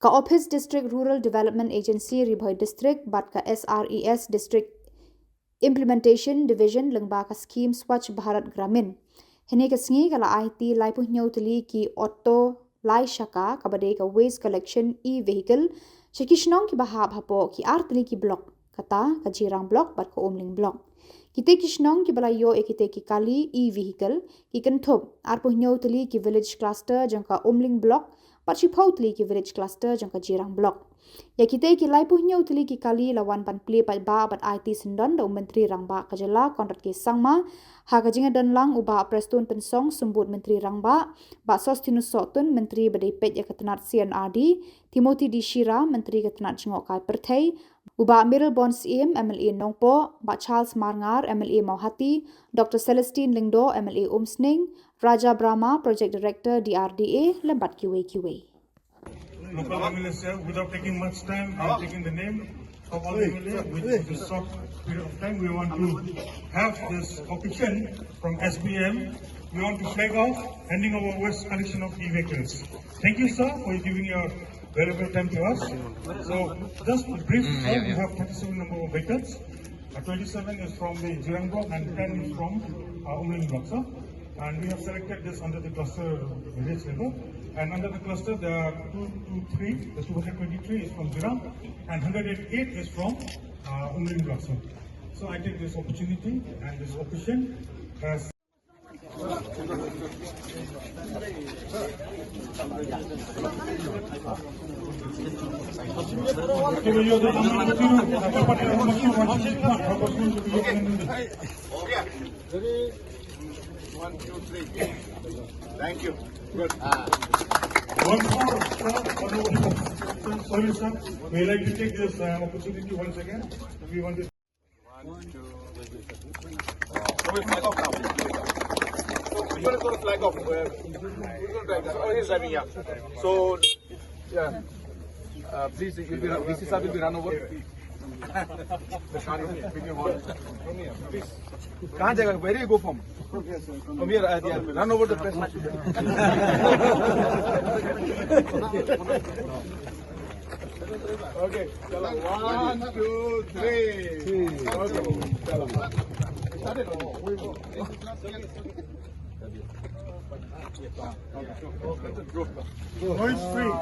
Ka Office District Rural Development Agency Ribhoi District bat ka SRES District Implementation Division lengba ka scheme Swachh Bharat Gramin. Hene ka sngi kala Aiti laipu Tylli ki auto lai shaka kabade ka waste collection e-vehicle Shikishnong ki bahab hapo ki Tylli ki block kata ka Jirang block bat ka Umling block. Kite Kishnong ki balayo ekite ki kali e-vehicle ki kenthop arpu Tylli ki village cluster jangka Umling block bat Tylli ki village cluster jangka Jirang block. Ya kite ki laipu Tylli ki kali lawan pan play pat ba bat Aiti sindon da Myntri Rangbah ka Jylla kontrat ki sangma ha ka jinga dan lang uba prestun tensong sumbut Myntri Rangbah ba sostinus sotun Myntri badai pet ya ketenat CNRD Timothy D Shira Myntri ketenat jengok kai perthai uba Middle Bonds MLA Nongpo ba Charles Marngar MLA Mauhati Dr Celestine Lingdo MLA Umsning Raja Brahma Project Director DRDA lembat kiwe. Local MLAs here, without taking much time, I'm taking the name of all the MLAs. With this short period of time, we want to have this occasion from SBM. We want to flag off handing over waste collection of e-vehicles. Thank you, sir, for giving your valuable time to us. So, just a brief, sir, we have 37 number of vehicles. 27 is from the Jirang block and 10 is from Umling block, sir. And we have selected this under the cluster village level. And under the cluster, there are 223, the 223 is from Jirang, and 108 is from Umling block. So I take this opportunity and this occasion as One, two, three. Thank you. Good. One more, sir. Sorry, sir. We like to take this opportunity once again. We want to. One, two, three. So we'll flag off now. We're going to flag off. We're going to drive this. Oh, he's driving, yeah. So, yeah. Please, VC sir will be run over. Please. Can't take where do you go from? From here, run over the press. Okay. 1, 2, 3. Okay. Noise free.